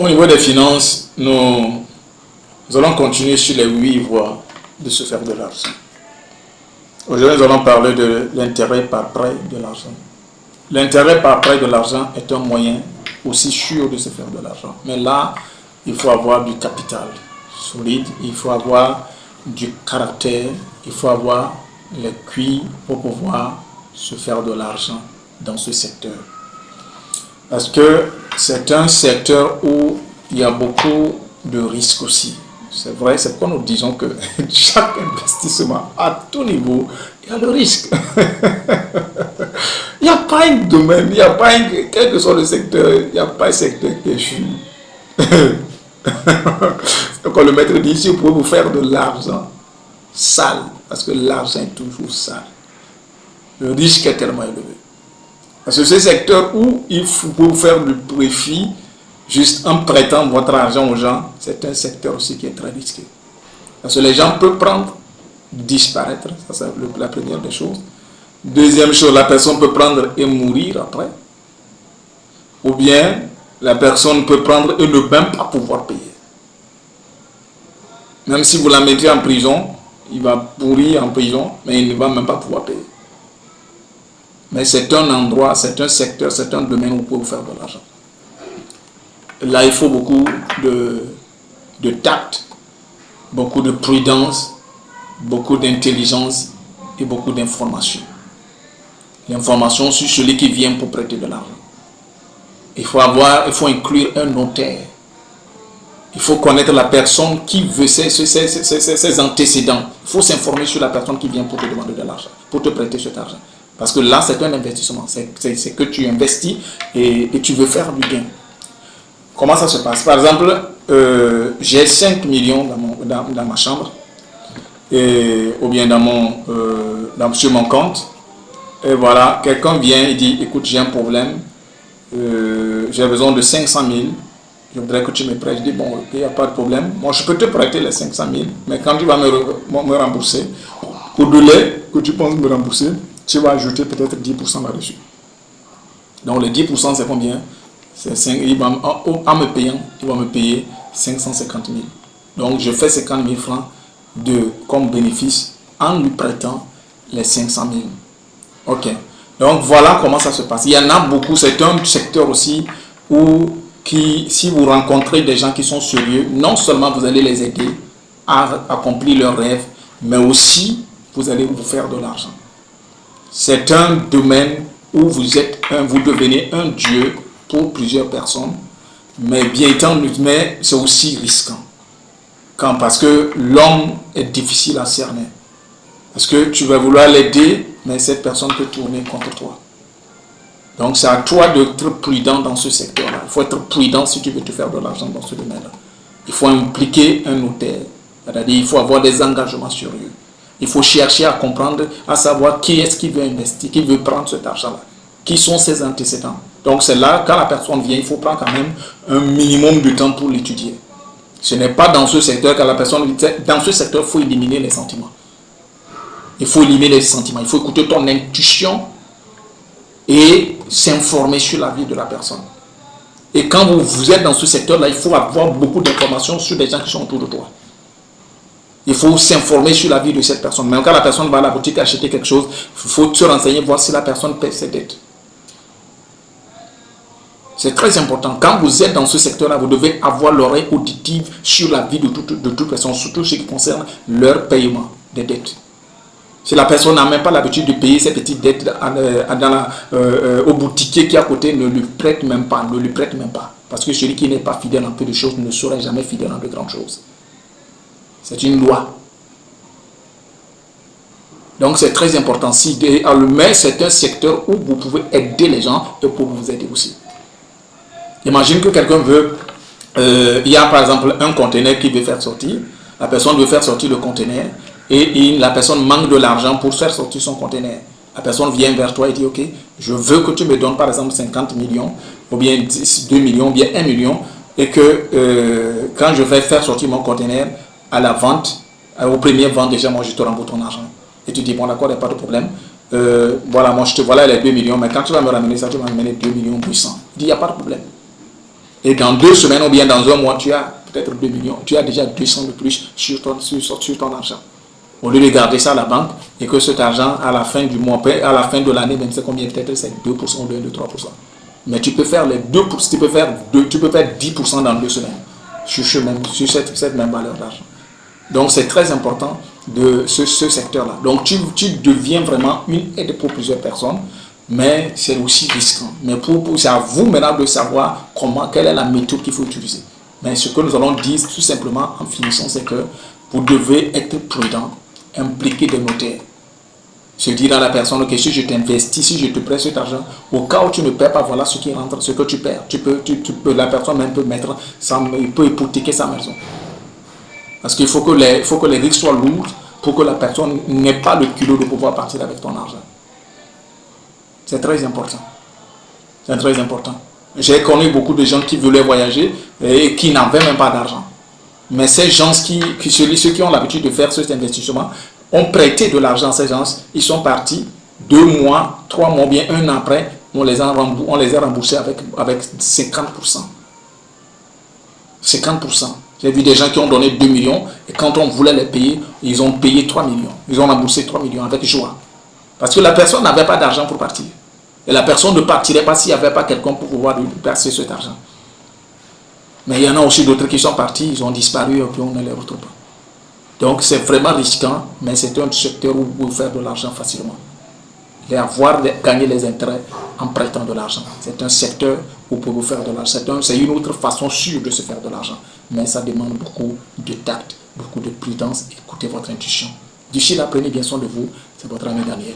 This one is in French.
Au niveau des finances, nous allons continuer sur les 8 voies de se faire de l'argent. Aujourd'hui, nous allons parler de l'intérêt par prêt de l'argent. L'intérêt par prêt de l'argent est un moyen aussi sûr de se faire de l'argent. Mais là, il faut avoir du capital solide, il faut avoir du caractère, il faut avoir les cuits pour pouvoir se faire de l'argent dans ce secteur. Parce que c'est un secteur où il y a beaucoup de risques aussi. C'est vrai, c'est pourquoi nous disons que chaque investissement, à tout niveau, il y a le risque. Il n'y a pas un domaine, il n'y a pas quel que soit le secteur, il n'y a pas un secteur qui échoue. Donc le maître dit, si vous pouvez vous faire de l'argent sale, parce que l'argent est toujours sale, le risque est tellement élevé. Parce que c'est un secteur où il faut vous faire du profit juste en prêtant votre argent aux gens, c'est un secteur aussi qui est très risqué. Parce que les gens peuvent prendre, disparaître, ça c'est la première des choses. Deuxième chose, la personne peut prendre et mourir après. Ou bien, la personne peut prendre et ne même pas pouvoir payer. Même si vous la mettez en prison, il va pourrir en prison, mais il ne va même pas pouvoir payer. Mais c'est un endroit, c'est un secteur, c'est un domaine où vous pouvez vous faire de l'argent. Là, il faut beaucoup de tact, beaucoup de prudence, beaucoup d'intelligence et beaucoup d'information. L'information sur celui qui vient pour prêter de l'argent. Il faut inclure un notaire. Il faut connaître la personne qui veut ses antécédents. Il faut s'informer sur la personne qui vient pour te demander de l'argent, pour te prêter cet argent. Parce que là, c'est un investissement. C'est que tu investis et tu veux faire du gain. Comment ça se passe? Par exemple, j'ai 5 millions dans ma chambre, ou bien sur mon compte. Et voilà, quelqu'un vient et dit, écoute, j'ai un problème, j'ai besoin de 500 000, je voudrais que tu me prêtes. Je dis, bon, il n'y a pas de problème. Moi, je peux te prêter les 500 000, mais quand tu vas me rembourser, au-delà que tu penses me rembourser, tu vas ajouter peut-être 10% là-dessus. Donc, les 10%, c'est combien? En me payant, il va me payer 550 000. Donc, je fais 50 000 francs comme bénéfice en lui prêtant les 500 000. Ok. Donc, voilà comment ça se passe. Il y en a beaucoup. C'est un secteur aussi où, si vous rencontrez des gens qui sont sérieux, non seulement vous allez les aider à accomplir leurs rêves, mais aussi vous allez vous faire de l'argent. C'est un domaine où vous devenez un dieu pour plusieurs personnes, mais c'est aussi risquant. Parce que l'homme est difficile à cerner. Parce que tu vas vouloir l'aider, mais cette personne peut tourner contre toi. Donc c'est à toi d'être prudent dans ce secteur-là. Il faut être prudent si tu veux te faire de l'argent dans ce domaine-là. Il faut impliquer un notaire. C'est-à-dire il faut avoir des engagements sérieux. Il faut chercher à comprendre, à savoir qui est-ce qui veut investir, qui veut prendre cet argent-là. Qui sont ses antécédents. Donc c'est là, quand la personne vient, il faut prendre quand même un minimum de temps pour l'étudier. Ce n'est pas dans ce secteur que la personne... Dans ce secteur, il faut éliminer les sentiments. Il faut éliminer les sentiments. Il faut écouter ton intuition et s'informer sur la vie de la personne. Et quand vous êtes dans ce secteur-là, il faut avoir beaucoup d'informations sur les gens qui sont autour de toi. Il faut s'informer sur la vie de cette personne. Même quand la personne va à la boutique acheter quelque chose, il faut se renseigner, voir si la personne paie ses dettes. C'est très important. Quand vous êtes dans ce secteur-là, vous devez avoir l'oreille auditive sur la vie de toute personne, surtout ce qui concerne leur paiement des dettes. Si la personne n'a même pas l'habitude de payer ses petites dettes au boutiquier qui est à côté, ne lui prête même pas, Parce que celui qui n'est pas fidèle en peu de choses ne sera jamais fidèle en de grandes choses. C'est une loi. Donc c'est très important. Mais c'est un secteur où vous pouvez aider les gens et pour vous aider aussi. Imagine que quelqu'un veut, il y a par exemple un conteneur qui veut faire sortir, la personne veut faire sortir le conteneur et la personne manque de l'argent pour faire sortir son conteneur. La personne vient vers toi et dit, ok, je veux que tu me donnes par exemple 50 millions, ou bien 2 millions, ou bien 1 million, et que quand je vais faire sortir mon conteneur à la vente, au premier vente déjà, moi je te rembourse ton argent. Et tu dis, bon d'accord, il n'y a pas de problème. Voilà, moi je te voilà les 2 millions, mais quand tu vas me ramener ça, tu vas me ramener 2 millions 800. Il dit, il n'y a pas de problème. Et dans 2 semaines ou bien dans un mois, tu as peut-être 2 millions. Tu as déjà 200 de plus sur ton argent. Au lieu de garder ça à la banque et que cet argent, à la fin du mois, à la fin de l'année, même c'est combien, peut-être c'est 2% ou 3%. Mais tu peux faire les 2%, tu peux faire 10% dans 2 semaines sur cette même valeur d'argent. Donc c'est très important de ce secteur-là. Donc tu deviens vraiment une aide pour plusieurs personnes, mais c'est aussi risquant. Mais c'est à vous maintenant de savoir quelle est la méthode qu'il faut utiliser. Mais ce que nous allons dire tout simplement en finissant, c'est que vous devez être prudent, impliquer des notaires. Se dire à la personne que si je t'investis, si je te prête cet argent, au cas où tu ne perds pas, voilà ce qui rentre, ce que tu perds. La personne même peut mettre, il peut hypothéquer sa maison. Parce qu'il faut que les risques soient lourds pour que la personne n'ait pas le culot de pouvoir partir avec ton argent. C'est très important. C'est très important. J'ai connu beaucoup de gens qui voulaient voyager et qui n'avaient même pas d'argent. Mais ces gens, ceux qui ont l'habitude de faire cet investissement, ont prêté de l'argent à ces gens. Ils sont partis 2 mois, 3 mois, bien 1 an après, on les a remboursés avec 50%. 50%. J'ai vu des gens qui ont donné 2 millions et quand on voulait les payer, ils ont payé 3 millions. Ils ont remboursé 3 millions avec joie. Parce que la personne n'avait pas d'argent pour partir. Et la personne ne partirait pas s'il n'y avait pas quelqu'un pour pouvoir lui passer cet argent. Mais il y en a aussi d'autres qui sont partis, ils ont disparu et puis on ne les retrouve pas. Donc c'est vraiment risquant, mais c'est un secteur où vous pouvez faire de l'argent facilement. Et gagner les intérêts en prêtant de l'argent. C'est un secteur où vous pouvez faire de l'argent. C'est une autre façon sûre de se faire de l'argent. Mais ça demande beaucoup de tact, beaucoup de prudence. Écoutez votre intuition. D'ici là, prenez bien soin de vous. C'est votre ami Daniel.